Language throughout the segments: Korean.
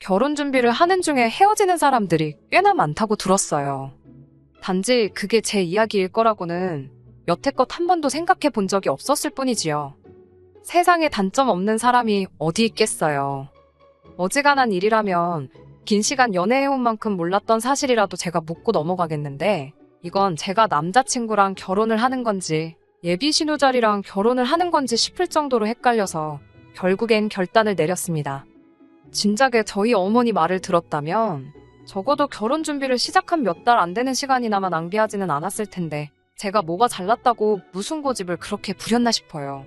결혼 준비를 하는 중에 헤어지는 사람들이 꽤나 많다고 들었어요. 단지 그게 제 이야기일 거라고는 여태껏 한 번도 생각해 본 적이 없었을 뿐이지요. 세상에 단점 없는 사람이 어디 있겠어요. 어지간한 일이라면 긴 시간 연애해온 만큼 몰랐던 사실이라도 제가 묻고 넘어가겠는데, 이건 제가 남자친구랑 결혼을 하는 건지 예비 신우자리랑 결혼을 하는 건지 싶을 정도로 헷갈려서 결국엔 결단을 내렸습니다. 진작에 저희 어머니 말을 들었다면 적어도 결혼 준비를 시작한 몇 달 안 되는 시간이나마 낭비하지는 않았을 텐데, 제가 뭐가 잘났다고 무슨 고집을 그렇게 부렸나 싶어요.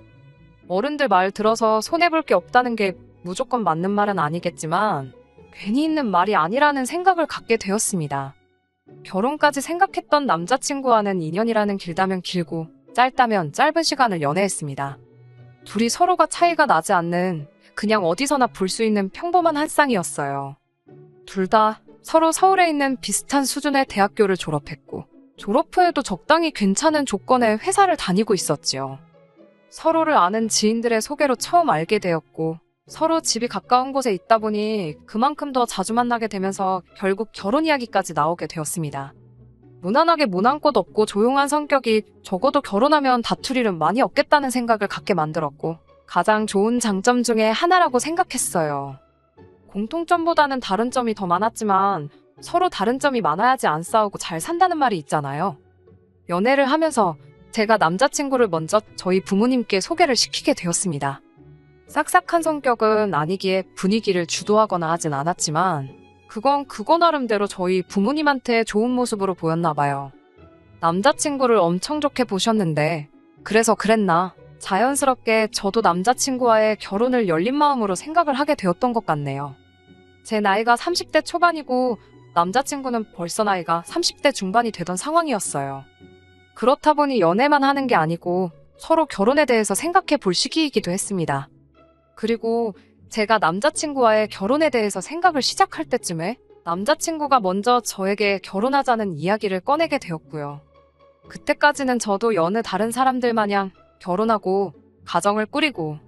어른들 말 들어서 손해볼 게 없다는 게 무조건 맞는 말은 아니겠지만 괜히 있는 말이 아니라는 생각을 갖게 되었습니다. 결혼까지 생각했던 남자친구와는 인연이라는 길다면 길고 짧다면 짧은 시간을 연애했습니다. 둘이 서로가 차이가 나지 않는 그냥 어디서나 볼 수 있는 평범한 한 쌍이었어요. 둘 다 서로 서울에 있는 비슷한 수준의 대학교를 졸업했고 졸업 후에도 적당히 괜찮은 조건의 회사를 다니고 있었지요. 서로를 아는 지인들의 소개로 처음 알게 되었고 서로 집이 가까운 곳에 있다 보니 그만큼 더 자주 만나게 되면서 결국 결혼 이야기까지 나오게 되었습니다. 무난하게 모난 곳 없고 조용한 성격이 적어도 결혼하면 다툴 일은 많이 없겠다는 생각을 갖게 만들었고 가장 좋은 장점 중에 하나라고 생각했어요. 공통점보다는 다른 점이 더 많았지만 서로 다른 점이 많아야지 안 싸우고 잘 산다는 말이 있잖아요. 연애를 하면서 제가 남자친구를 먼저 저희 부모님께 소개를 시키게 되었습니다. 싹싹한 성격은 아니기에 분위기를 주도하거나 하진 않았지만 그건 그거 나름대로 저희 부모님한테 좋은 모습으로 보였나 봐요. 남자친구를 엄청 좋게 보셨는데 그래서 그랬나 자연스럽게 저도 남자친구와의 결혼을 열린 마음으로 생각을 하게 되었던 것 같네요. 제 나이가 30대 초반이고 남자친구는 벌써 나이가 30대 중반이 되던 상황이었어요. 그렇다 보니 연애만 하는 게 아니고 서로 결혼에 대해서 생각해 볼 시기이기도 했습니다. 그리고 제가 남자친구와의 결혼에 대해서 생각을 시작할 때쯤에 남자친구가 먼저 저에게 결혼하자는 이야기를 꺼내게 되었고요. 그때까지는 저도 여느 다른 사람들 마냥 결혼하고 가정을 꾸리고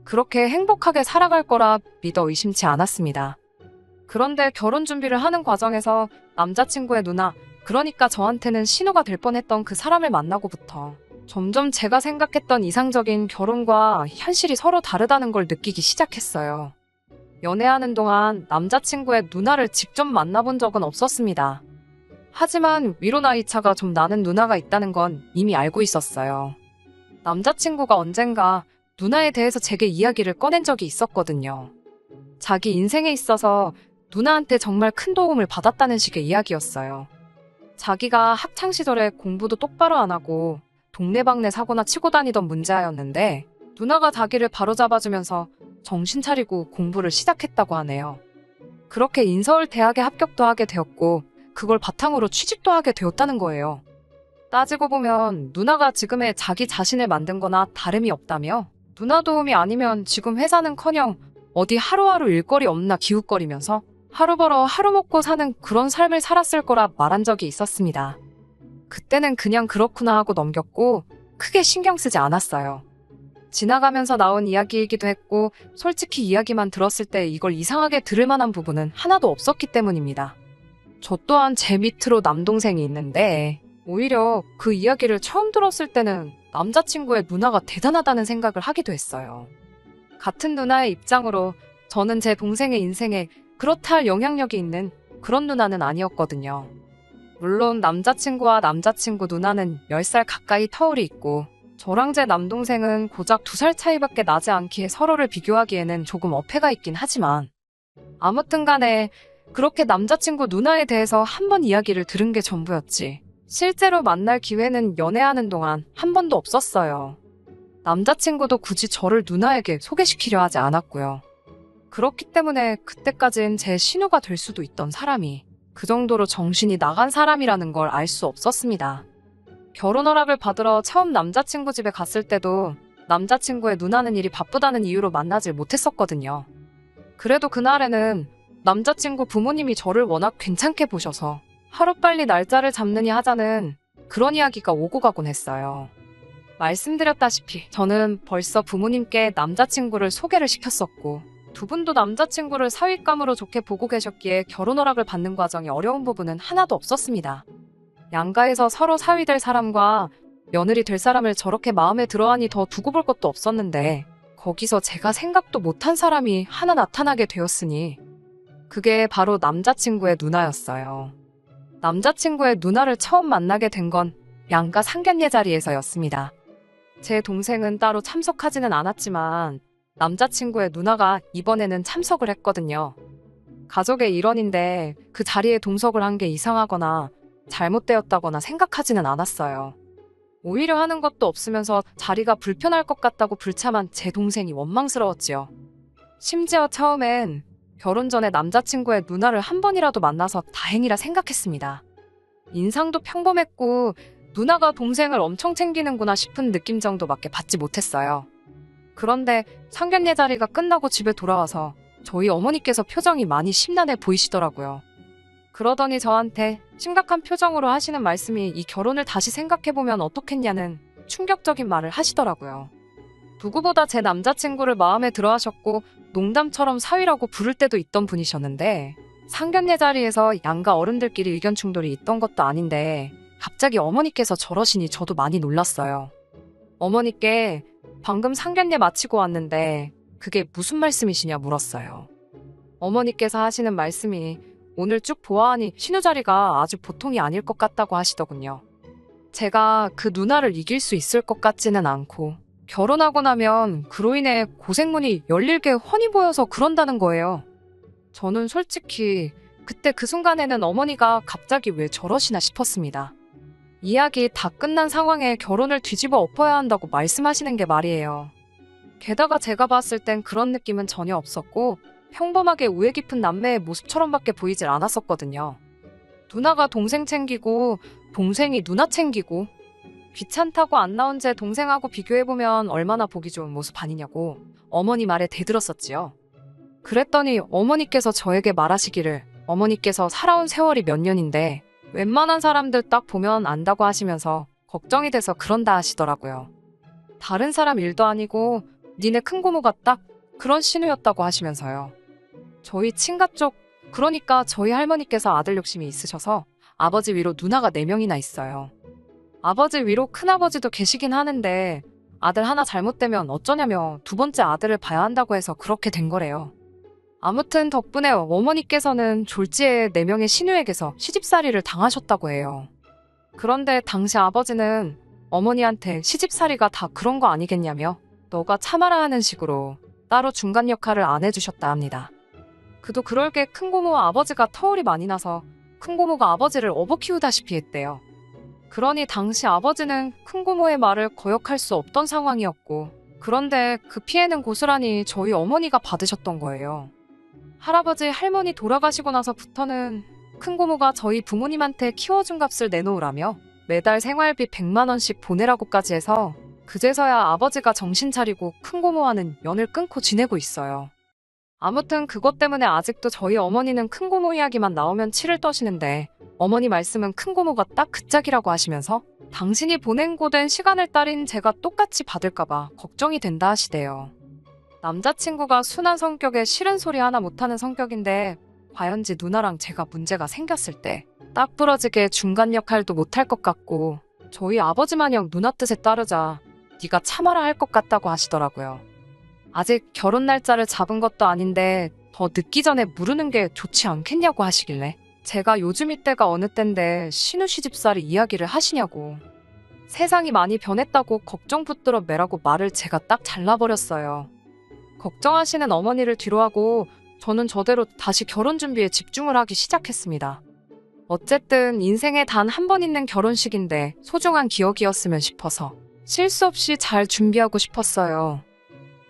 그렇게 행복하게 살아갈 거라 믿어 의심치 않았습니다. 그런데 결혼 준비를 하는 과정에서 남자친구의 누나, 그러니까 저한테는 신호가 될 뻔했던 그 사람을 만나고부터 점점 제가 생각했던 이상적인 결혼과 현실이 서로 다르다는 걸 느끼기 시작했어요. 연애하는 동안 남자친구의 누나를 직접 만나본 적은 없었습니다. 하지만 위로 나이 차가 좀 나는 누나가 있다는 건 이미 알고 있었어요. 남자친구가 언젠가 누나에 대해서 제게 이야기를 꺼낸 적이 있었거든요. 자기 인생에 있어서 누나한테 정말 큰 도움을 받았다는 식의 이야기였어요. 자기가 학창시절에 공부도 똑바로 안 하고 동네방네 사고나 치고 다니던 문제아였는데 누나가 자기를 바로잡아주면서 정신 차리고 공부를 시작했다고 하네요. 그렇게 인서울 대학에 합격도 하게 되었고 그걸 바탕으로 취직도 하게 되었다는 거예요. 따지고 보면 누나가 지금의 자기 자신을 만든 거나 다름이 없다며 누나 도움이 아니면 지금 회사는커녕 어디 하루하루 일거리 없나 기웃거리면서 하루 벌어 하루 먹고 사는 그런 삶을 살았을 거라 말한 적이 있었습니다. 그때는 그냥 그렇구나 하고 넘겼고 크게 신경 쓰지 않았어요. 지나가면서 나온 이야기이기도 했고 솔직히 이야기만 들었을 때 이걸 이상하게 들을 만한 부분은 하나도 없었기 때문입니다. 저 또한 제 밑으로 남동생이 있는데 오히려 그 이야기를 처음 들었을 때는 남자친구의 누나가 대단하다는 생각을 하기도 했어요. 같은 누나의 입장으로 저는 제 동생의 인생에 그렇다 할 영향력이 있는 그런 누나는 아니었거든요. 물론 남자친구와 남자친구 누나는 10살 가까이 터울이 있고 저랑 제 남동생은 고작 2살 차이밖에 나지 않기에 서로를 비교하기에는 조금 어폐가 있긴 하지만 아무튼 간에 그렇게 남자친구 누나에 대해서 한 번 이야기를 들은 게 전부였지 실제로 만날 기회는 연애하는 동안 한 번도 없었어요. 남자친구도 굳이 저를 누나에게 소개시키려 하지 않았고요. 그렇기 때문에 그때까진 제 신우가 될 수도 있던 사람이 그 정도로 정신이 나간 사람이라는 걸 알 수 없었습니다. 결혼 허락을 받으러 처음 남자친구 집에 갔을 때도 남자친구의 누나는 일이 바쁘다는 이유로 만나질 못했었거든요. 그래도 그날에는 남자친구 부모님이 저를 워낙 괜찮게 보셔서 하루빨리 날짜를 잡느니 하자는 그런 이야기가 오고 가곤 했어요. 말씀드렸다시피 저는 벌써 부모님께 남자친구를 소개를 시켰었고 두 분도 남자친구를 사윗감으로 좋게 보고 계셨기에 결혼 허락을 받는 과정이 어려운 부분은 하나도 없었습니다. 양가에서 서로 사위 될 사람과 며느리 될 사람을 저렇게 마음에 들어하니 더 두고 볼 것도 없었는데 거기서 제가 생각도 못한 사람이 하나 나타나게 되었으니 그게 바로 남자친구의 누나였어요. 남자친구의 누나를 처음 만나게 된 건 양가 상견례 자리에서였습니다. 제 동생은 따로 참석하지는 않았지만 남자친구의 누나가 이번에는 참석을 했거든요. 가족의 일원인데 그 자리에 동석을 한 게 이상하거나 잘못되었다거나 생각하지는 않았어요. 오히려 하는 것도 없으면서 자리가 불편할 것 같다고 불참한 제 동생이 원망스러웠지요. 심지어 처음엔 결혼 전에 남자친구의 누나를 한 번이라도 만나서 다행이라 생각했습니다. 인상도 평범했고 누나가 동생을 엄청 챙기는구나 싶은 느낌 정도밖에 받지 못했어요. 그런데 상견례 자리가 끝나고 집에 돌아와서 저희 어머니께서 표정이 많이 심란해 보이시더라고요. 그러더니 저한테 심각한 표정으로 하시는 말씀이 이 결혼을 다시 생각해보면 어떻겠냐는 충격적인 말을 하시더라고요. 누구보다 제 남자친구를 마음에 들어 하셨고 농담처럼 사위라고 부를 때도 있던 분이셨는데 상견례 자리에서 양가 어른들끼리 의견 충돌이 있던 것도 아닌데 갑자기 어머니께서 저러시니 저도 많이 놀랐어요. 어머니께 방금 상견례 마치고 왔는데 그게 무슨 말씀이시냐 물었어요. 어머니께서 하시는 말씀이 오늘 쭉 보아하니 신우자리가 아주 보통이 아닐 것 같다고 하시더군요. 제가 그 누나를 이길 수 있을 것 같지는 않고 결혼하고 나면 그로 인해 고생문이 열릴 게 훤히 보여서 그런다는 거예요. 저는 솔직히 그때 그 순간에는 어머니가 갑자기 왜 저러시나 싶었습니다. 이야기 다 끝난 상황에 결혼을 뒤집어 엎어야 한다고 말씀하시는 게 말이에요. 게다가 제가 봤을 땐 그런 느낌은 전혀 없었고 평범하게 우애 깊은 남매의 모습처럼밖에 보이질 않았었거든요. 누나가 동생 챙기고 동생이 누나 챙기고 귀찮다고 안 나온 제 동생하고 비교해보면 얼마나 보기 좋은 모습 아니냐고 어머니 말에 대들었었지요. 그랬더니 어머니께서 저에게 말하시기를 어머니께서 살아온 세월이 몇 년인데 웬만한 사람들 딱 보면 안다고 하시면서 걱정이 돼서 그런다 하시더라고요. 다른 사람 일도 아니고 니네 큰고모가 딱 그런 신우였다고 하시면서요. 저희 친가 쪽, 그러니까 저희 할머니께서 아들 욕심이 있으셔서 아버지 위로 누나가 4명이나 있어요. 아버지 위로 큰아버지도 계시긴 하는데 아들 하나 잘못되면 어쩌냐며 두 번째 아들을 봐야 한다고 해서 그렇게 된 거래요. 아무튼 덕분에 어머니께서는 졸지에 4명의 신우에게서 시집살이를 당하셨다고 해요. 그런데 당시 아버지는 어머니한테 시집살이가 다 그런 거 아니겠냐며 너가 참아라 하는 식으로 따로 중간 역할을 안 해주셨다 합니다. 그도 그럴 게 큰고모와 아버지가 터울이 많이 나서 큰고모가 아버지를 업어 키우다시피 했대요. 그러니 당시 아버지는 큰고모의 말을 거역할 수 없던 상황이었고 그런데 그 피해는 고스란히 저희 어머니가 받으셨던 거예요. 할아버지 할머니 돌아가시고 나서부터는 큰고모가 저희 부모님한테 키워준 값을 내놓으라며 매달 생활비 100만 원씩 보내라고까지 해서 그제서야 아버지가 정신 차리고 큰고모와는 연을 끊고 지내고 있어요. 아무튼 그것 때문에 아직도 저희 어머니는 큰고모 이야기만 나오면 치를 떠시는데 어머니 말씀은 큰고모가 딱 그 짝이라고 하시면서 당신이 보낸 고된 시간을 딸인 제가 똑같이 받을까봐 걱정이 된다 하시대요. 남자친구가 순한 성격에 싫은 소리 하나 못하는 성격인데 과연지 누나랑 제가 문제가 생겼을 때 딱 부러지게 중간 역할도 못할 것 같고 저희 아버지 마냥 누나 뜻에 따르자 네가 참아라 할 것 같다고 하시더라고요. 아직 결혼 날짜를 잡은 것도 아닌데 더 늦기 전에 무르는 게 좋지 않겠냐고 하시길래 제가 요즘 이때가 어느 땐데 신우 시집살이 이야기를 하시냐고 세상이 많이 변했다고 걱정 붙들어 매라고 말을 제가 딱 잘라버렸어요. 걱정하시는 어머니를 뒤로하고 저는 저대로 다시 결혼 준비에 집중을 하기 시작했습니다. 어쨌든 인생에 단 한 번 있는 결혼식인데 소중한 기억이었으면 싶어서 실수 없이 잘 준비하고 싶었어요.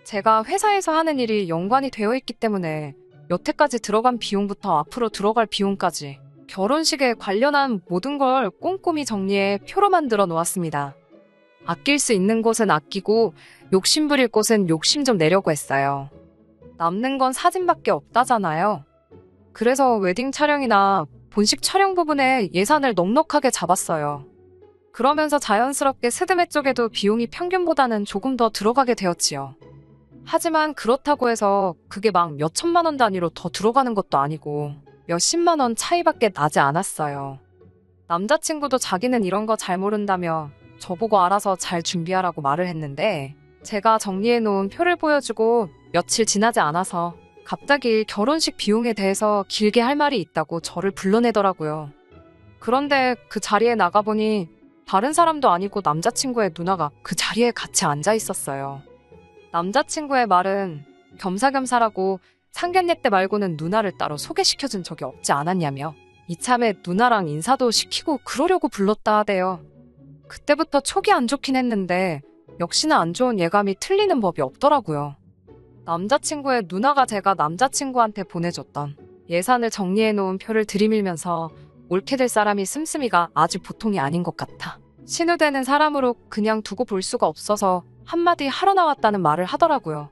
제가 회사에서 하는 일이 연관이 되어 있기 때문에 여태까지 들어간 비용부터 앞으로 들어갈 비용까지 결혼식에 관련한 모든 걸 꼼꼼히 정리해 표로 만들어 놓았습니다. 아낄 수 있는 곳은 아끼고 욕심 부릴 곳은 욕심 좀 내려고 했어요. 남는 건 사진밖에 없다잖아요. 그래서 웨딩 촬영이나 본식 촬영 부분에 예산을 넉넉하게 잡았어요. 그러면서 자연스럽게 스드메 쪽에도 비용이 평균보다는 조금 더 들어가게 되었지요. 하지만 그렇다고 해서 그게 막 몇천만 원 단위로 더 들어가는 것도 아니고 몇십만 원 차이밖에 나지 않았어요. 남자친구도 자기는 이런 거 잘 모른다며 저보고 알아서 잘 준비하라고 말을 했는데 제가 정리해놓은 표를 보여주고 며칠 지나지 않아서 갑자기 결혼식 비용에 대해서 길게 할 말이 있다고 저를 불러내더라고요. 그런데 그 자리에 나가보니 다른 사람도 아니고 남자친구의 누나가 그 자리에 같이 앉아 있었어요. 남자친구의 말은 겸사겸사라고 상견례 때 말고는 누나를 따로 소개시켜준 적이 없지 않았냐며 이참에 누나랑 인사도 시키고 그러려고 불렀다 하대요. 그때부터 촉이 안 좋긴 했는데 역시나 안 좋은 예감이 틀리는 법이 없더라고요. 남자친구의 누나가 제가 남자친구한테 보내줬던 예산을 정리해놓은 표를 들이밀면서 옳게 될 사람이 씀씀이가 아주 보통이 아닌 것 같아. 신우되는 사람으로 그냥 두고 볼 수가 없어서 한마디 하러 나왔다는 말을 하더라고요.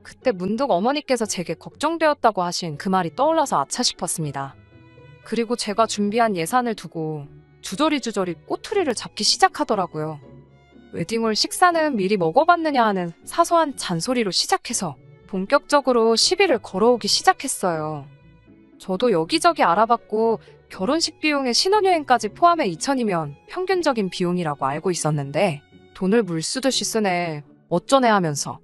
그때 문득 어머니께서 제게 걱정되었다고 하신 그 말이 떠올라서 아차 싶었습니다. 그리고 제가 준비한 예산을 두고 주저리 꼬투리를 잡기 시작하더라고요. 웨딩홀 식사는 미리 먹어봤느냐 하는 사소한 잔소리로 시작해서 본격적으로 시비를 걸어오기 시작했어요. 저도 여기저기 알아봤고 결혼식 비용에 신혼여행까지 포함해 2천이면 평균적인 비용이라고 알고 있었는데 돈을 물쓰듯이 쓰네 어쩌네 하면서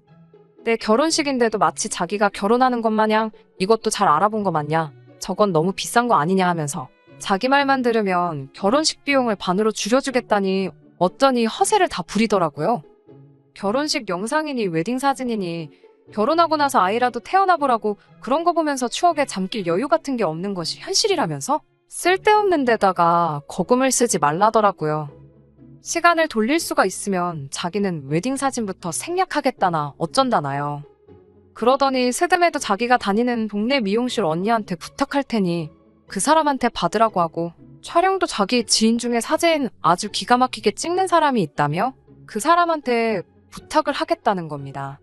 내 결혼식인데도 마치 자기가 결혼하는 것 마냥 이것도 잘 알아본 거 맞냐 저건 너무 비싼 거 아니냐 하면서 자기 말만 들으면 결혼식 비용을 반으로 줄여주겠다니 어쩌니 허세를 다 부리더라고요. 결혼식 영상이니 웨딩 사진이니 결혼하고 나서 아이라도 태어나보라고 그런 거 보면서 추억에 잠길 여유 같은 게 없는 것이 현실이라면서 쓸데없는 데다가 거금을 쓰지 말라더라고요. 시간을 돌릴 수가 있으면 자기는 웨딩 사진부터 생략하겠다나 어쩐다나요. 그러더니 스드메도 자기가 다니는 동네 미용실 언니한테 부탁할 테니 그 사람한테 받으라고 하고 촬영도 자기 지인 중에 사진 아주 기가 막히게 찍는 사람이 있다며 그 사람한테 부탁을 하겠다는 겁니다.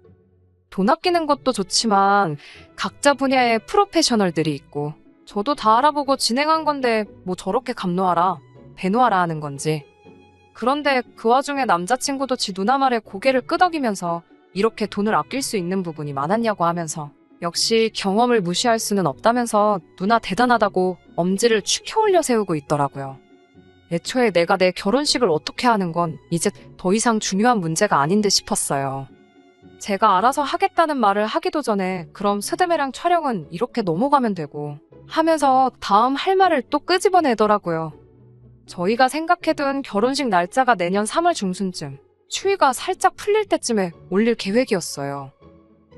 돈 아끼는 것도 좋지만 각자 분야의 프로페셔널들이 있고 저도 다 알아보고 진행한 건데 뭐 저렇게 감노하라, 배노하라 하는 건지. 그런데 그 와중에 남자친구도 지 누나 말에 고개를 끄덕이면서 이렇게 돈을 아낄 수 있는 부분이 많았냐고 하면서 역시 경험을 무시할 수는 없다면서 누나 대단하다고 엄지를 축혀 올려 세우고 있더라고요. 애초에 내가 내 결혼식을 어떻게 하는 건 이제 더 이상 중요한 문제가 아닌 듯 싶었어요. 제가 알아서 하겠다는 말을 하기도 전에 그럼 스드메랑 촬영은 이렇게 넘어가면 되고 하면서 다음 할 말을 또 끄집어내더라고요. 저희가 생각해둔 결혼식 날짜가 내년 3월 중순쯤 추위가 살짝 풀릴 때쯤에 올릴 계획이었어요.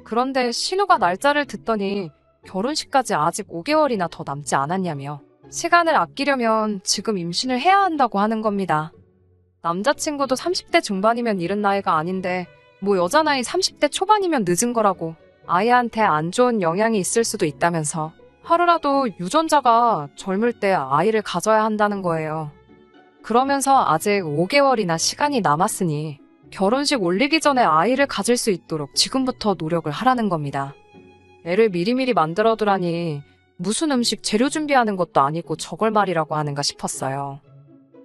그런데 신우가 날짜를 듣더니 결혼식까지 아직 5개월이나 더 남지 않았냐며 시간을 아끼려면 지금 임신을 해야 한다고 하는 겁니다. 남자친구도 30대 중반이면 이른 나이가 아닌데 뭐 여자 나이 30대 초반이면 늦은 거라고 아이한테 안 좋은 영향이 있을 수도 있다면서 하루라도 유전자가 젊을 때 아이를 가져야 한다는 거예요. 그러면서 아직 5개월이나 시간이 남았으니 결혼식 올리기 전에 아이를 가질 수 있도록 지금부터 노력을 하라는 겁니다. 애를 미리미리 만들어두라니 무슨 음식 재료 준비하는 것도 아니고 저걸 말이라고 하는가 싶었어요.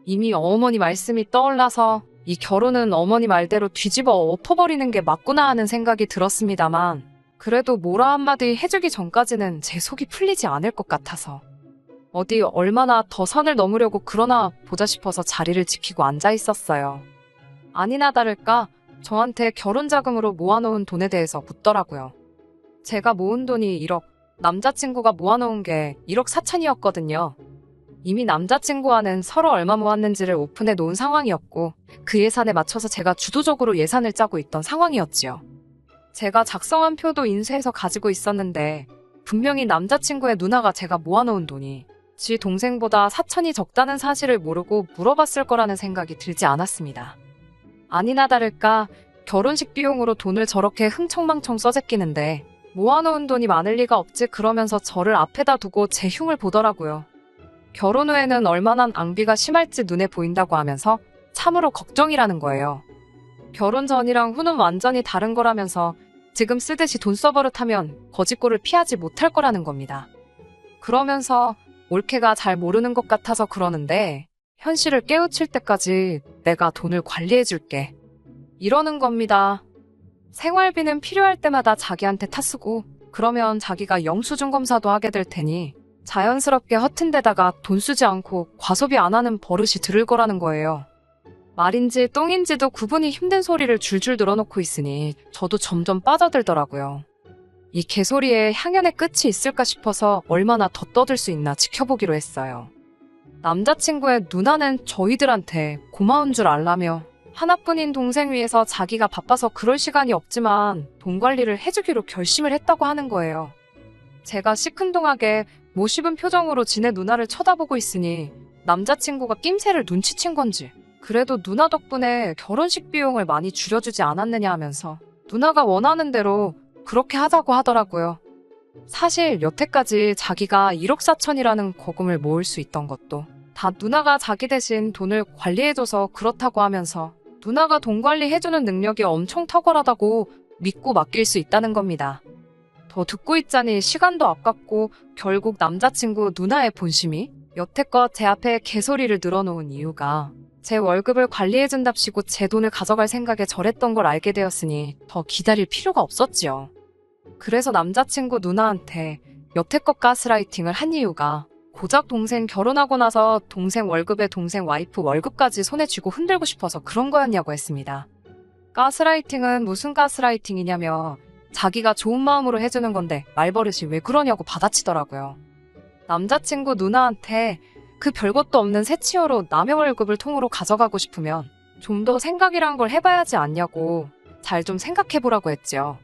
이미 어머니 말씀이 떠올라서 이 결혼은 어머니 말대로 뒤집어 엎어버리는 게 맞구나 하는 생각이 들었습니다만 그래도 뭐라 한마디 해주기 전까지는 제 속이 풀리지 않을 것 같아서 어디 얼마나 더 선을 넘으려고 그러나 보자 싶어서 자리를 지키고 앉아 있었어요. 아니나 다를까 저한테 결혼 자금으로 모아놓은 돈에 대해서 묻더라고요. 제가 모은 돈이 1억, 남자친구가 모아놓은 게 1억 4천이었거든요. 이미 남자친구와는 서로 얼마 모았는지를 오픈해 놓은 상황이었고 그 예산에 맞춰서 제가 주도적으로 예산을 짜고 있던 상황이었지요. 제가 작성한 표도 인쇄해서 가지고 있었는데 분명히 남자친구의 누나가 제가 모아놓은 돈이 지 동생보다 4천이 적다는 사실을 모르고 물어봤을 거라는 생각이 들지 않았습니다. 아니나 다를까 결혼식 비용으로 돈을 저렇게 흥청망청 써제끼는데 모아놓은 돈이 많을 리가 없지 그러면서 저를 앞에다 두고 제 흉을 보더라고요. 결혼 후에는 얼마나 낭비가 심할지 눈에 보인다고 하면서 참으로 걱정이라는 거예요. 결혼 전이랑 후는 완전히 다른 거라면서 지금 쓰듯이 돈 써버릇하면 거짓골을 피하지 못할 거라는 겁니다. 그러면서 올케가 잘 모르는 것 같아서 그러는데 현실을 깨우칠 때까지 내가 돈을 관리해줄게. 이러는 겁니다. 생활비는 필요할 때마다 자기한테 타쓰고 그러면 자기가 영수증 검사도 하게 될 테니 자연스럽게 허튼 데다가 돈 쓰지 않고 과소비 안 하는 버릇이 들을 거라는 거예요. 말인지 똥인지도 구분이 힘든 소리를 줄줄 늘어놓고 있으니 저도 점점 빠져들더라고요. 이 개소리에 향연의 끝이 있을까 싶어서 얼마나 더 떠들 수 있나 지켜보기로 했어요. 남자친구의 누나는 저희들한테 고마운 줄 알라며 하나뿐인 동생 위해서 자기가 바빠서 그럴 시간이 없지만 돈 관리를 해주기로 결심을 했다고 하는 거예요. 제가 시큰둥하게 모시은 표정으로 지네 누나를 쳐다보고 있으니 남자친구가 낌새를 눈치챈 건지 그래도 누나 덕분에 결혼식 비용을 많이 줄여주지 않았느냐 하면서 누나가 원하는 대로 그렇게 하자고 하더라고요. 사실 여태까지 자기가 1억 4천이라는 거금을 모을 수 있던 것도 다 누나가 자기 대신 돈을 관리해줘서 그렇다고 하면서 누나가 돈 관리해주는 능력이 엄청 탁월하다고 믿고 맡길 수 있다는 겁니다. 더 듣고 있자니 시간도 아깝고 결국 남자친구 누나의 본심이 여태껏 제 앞에 개소리를 늘어놓은 이유가 제 월급을 관리해준답시고 제 돈을 가져갈 생각에 저랬던 걸 알게 되었으니 더 기다릴 필요가 없었지요. 그래서 남자친구 누나한테 여태껏 가스라이팅을 한 이유가 고작 동생 결혼하고 나서 동생 월급에 동생 와이프 월급까지 손에 쥐고 흔들고 싶어서 그런 거였냐고 했습니다. 가스라이팅은 무슨 가스라이팅이냐며 자기가 좋은 마음으로 해주는 건데 말버릇이 왜 그러냐고 받아치더라고요. 남자친구 누나한테 그 별것도 없는 새치어로 남의 월급을 통으로 가져가고 싶으면 좀 더 생각이란 걸 해봐야지 않냐고 잘 좀 생각해보라고 했지요.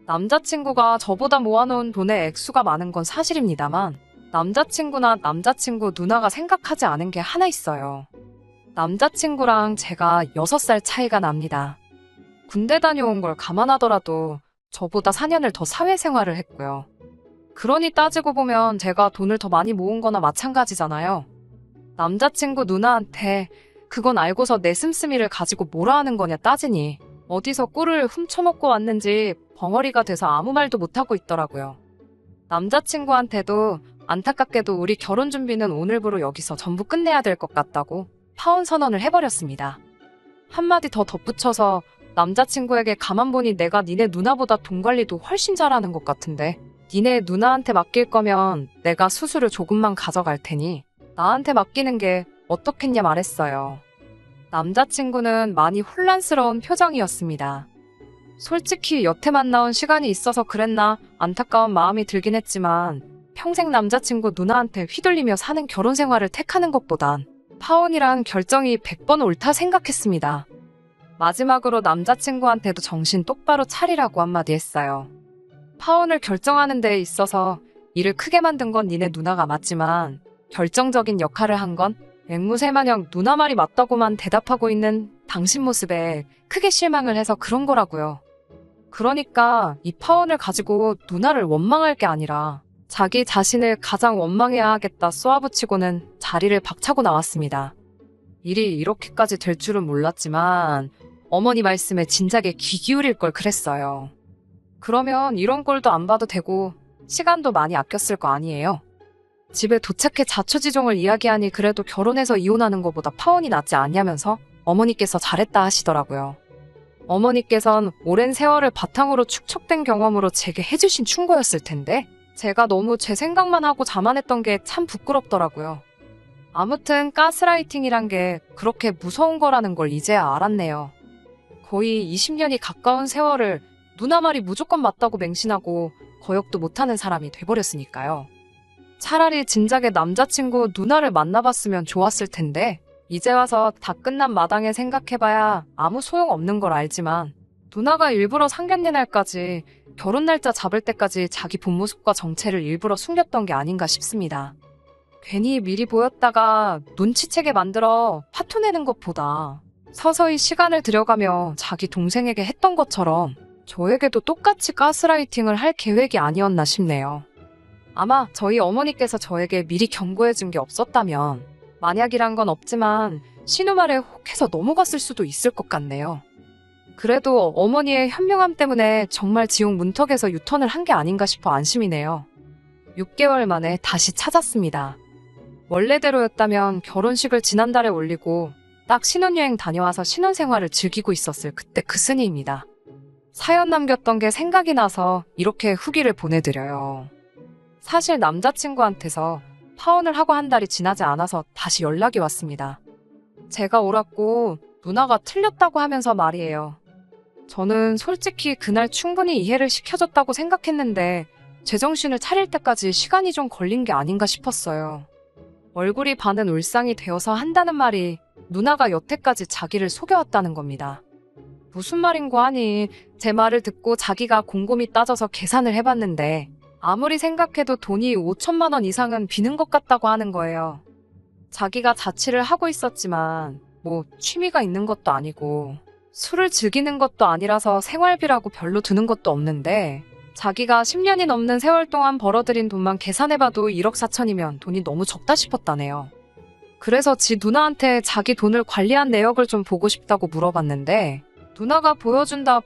남자친구가 저보다 모아놓은 돈의 액수가 많은 건 사실입니다만 남자친구나 남자친구 누나가 생각하지 않은 게 하나 있어요. 남자친구랑 제가 6살 차이가 납니다. 군대 다녀온 걸 감안하더라도 저보다 4년을 더 사회생활을 했고요. 그러니 따지고 보면 제가 돈을 더 많이 모은 거나 마찬가지잖아요. 남자친구 누나한테 그건 알고서 내 씀씀이를 가지고 뭐라 하는 거냐 따지니 어디서 꿀을 훔쳐먹고 왔는지 벙어리가 돼서 아무 말도 못하고 있더라고요. 남자친구한테도 안타깝게도 우리 결혼 준비는 오늘부로 여기서 전부 끝내야 될 것 같다고 파혼 선언을 해버렸습니다. 한마디 더 덧붙여서 남자친구에게 가만 보니 내가 니네 누나보다 돈 관리도 훨씬 잘하는 것 같은데 니네 누나한테 맡길 거면 내가 수수료 조금만 가져갈 테니 나한테 맡기는 게 어떻겠냐 말했어요. 남자친구는 많이 혼란스러운 표정이었습니다. 솔직히 여태 만나온 시간이 있어서 그랬나 안타까운 마음이 들긴 했지만 평생 남자친구 누나한테 휘둘리며 사는 결혼 생활을 택하는 것보단 파혼이란 결정이 100번 옳다 생각했습니다. 마지막으로 남자친구한테도 정신 똑바로 차리라고 한마디 했어요. 파혼을 결정하는 데 있어서 일을 크게 만든 건 니네 누나가 맞지만 결정적인 역할을 한 건 앵무새마냥 누나 말이 맞다고만 대답하고 있는 당신 모습에 크게 실망을 해서 그런 거라고요. 그러니까 이 파혼을 가지고 누나를 원망할 게 아니라 자기 자신을 가장 원망해야 하겠다 쏘아붙이고는 자리를 박차고 나왔습니다. 일이 이렇게까지 될 줄은 몰랐지만 어머니 말씀에 진작에 귀 기울일 걸 그랬어요. 그러면 이런 꼴도 안 봐도 되고 시간도 많이 아꼈을 거 아니에요. 집에 도착해 자초지종을 이야기하니 그래도 결혼해서 이혼하는 것보다 파혼이 낫지 않냐면서 어머니께서 잘했다 하시더라고요. 어머니께선 오랜 세월을 바탕으로 축적된 경험으로 제게 해주신 충고였을 텐데 제가 너무 제 생각만 하고 자만했던 게 참 부끄럽더라고요. 아무튼 가스라이팅이란 게 그렇게 무서운 거라는 걸 이제야 알았네요. 거의 20년이 가까운 세월을 누나 말이 무조건 맞다고 맹신하고 거역도 못하는 사람이 돼버렸으니까요. 차라리 진작에 남자친구 누나를 만나봤으면 좋았을 텐데 이제 와서 다 끝난 마당에 생각해봐야 아무 소용없는 걸 알지만 누나가 일부러 상견례 날까지 결혼 날짜 잡을 때까지 자기 본 모습과 정체를 일부러 숨겼던 게 아닌가 싶습니다. 괜히 미리 보였다가 눈치채게 만들어 화투 내는 것보다 서서히 시간을 들여가며 자기 동생에게 했던 것처럼 저에게도 똑같이 가스라이팅을 할 계획이 아니었나 싶네요. 아마 저희 어머니께서 저에게 미리 경고해준 게 없었다면 만약이란 건 없지만 신우 말에 혹해서 넘어갔을 수도 있을 것 같네요. 그래도 어머니의 현명함 때문에 정말 지옥 문턱에서 유턴을 한 게 아닌가 싶어 안심이네요. 6개월 만에 다시 찾았습니다. 원래대로였다면 결혼식을 지난달에 올리고 딱 신혼여행 다녀와서 신혼생활을 즐기고 있었을 그때 그 스니입니다. 사연 남겼던 게 생각이 나서 이렇게 후기를 보내드려요. 사실 남자친구한테서 파혼을 하고 한 달이 지나지 않아서 다시 연락이 왔습니다. 제가 옳았고 누나가 틀렸다고 하면서 말이에요. 저는 솔직히 그날 충분히 이해를 시켜줬다고 생각했는데 제정신을 차릴 때까지 시간이 좀 걸린 게 아닌가 싶었어요. 얼굴이 반은 울상이 되어서 한다는 말이 누나가 여태까지 자기를 속여왔다는 겁니다. 무슨 말인고 하니 제 말을 듣고 자기가 곰곰이 따져서 계산을 해봤는데 아무리 생각해도 돈이 5천만 원 이상은 비는 것 같다고 하는 거예요. 자기가 자취를 하고 있었지만 뭐 취미가 있는 것도 아니고 술을 즐기는 것도 아니라서 생활비라고 별로 드는 것도 없는데 자기가 10년이 넘는 세월 동안 벌어들인 돈만 계산해봐도 1억 4천이면 돈이 너무 적다 싶었다네요. 그래서 지 누나한테 자기 돈을 관리한 내역을 좀 보고 싶다고 물어봤는데 누나가 보여준다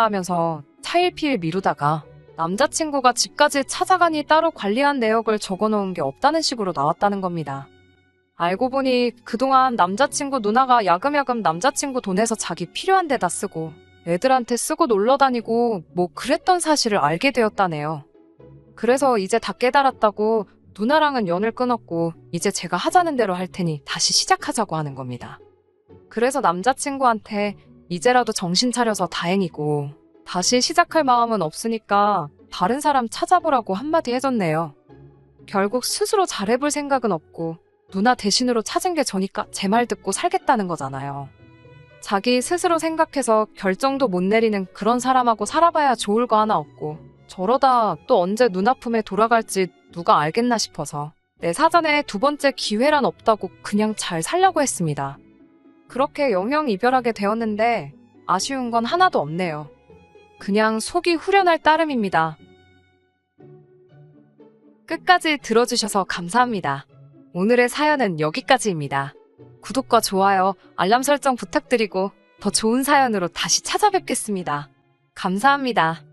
하면서 차일피일 미루다가 남자친구가 집까지 찾아가니 따로 관리한 내역을 적어놓은 게 없다는 식으로 나왔다는 겁니다. 알고 보니 그동안 남자친구 누나가 야금야금 남자친구 돈에서 자기 필요한 데다 쓰고 애들한테 쓰고 놀러 다니고 뭐 그랬던 사실을 알게 되었다네요. 그래서 이제 다 깨달았다고 누나랑은 연을 끊었고 이제 제가 하자는 대로 할 테니 다시 시작하자고 하는 겁니다. 그래서 남자친구한테 이제라도 정신 차려서 다행이고 다시 시작할 마음은 없으니까 다른 사람 찾아보라고 한마디 해줬네요. 결국 스스로 잘해볼 생각은 없고 누나 대신으로 찾은 게 저니까 제 말 듣고 살겠다는 거잖아요. 자기 스스로 생각해서 결정도 못 내리는 그런 사람하고 살아봐야 좋을 거 하나 없고 저러다 또 언제 누나 품에 돌아갈지 누가 알겠나 싶어서 내 사전에 두 번째 기회란 없다고 그냥 잘 살려고 했습니다. 그렇게 영영 이별하게 되었는데 아쉬운 건 하나도 없네요. 그냥 속이 후련할 따름입니다. 끝까지 들어주셔서 감사합니다. 오늘의 사연은 여기까지입니다. 구독과 좋아요, 알람 설정 부탁드리고 더 좋은 사연으로 다시 찾아뵙겠습니다. 감사합니다.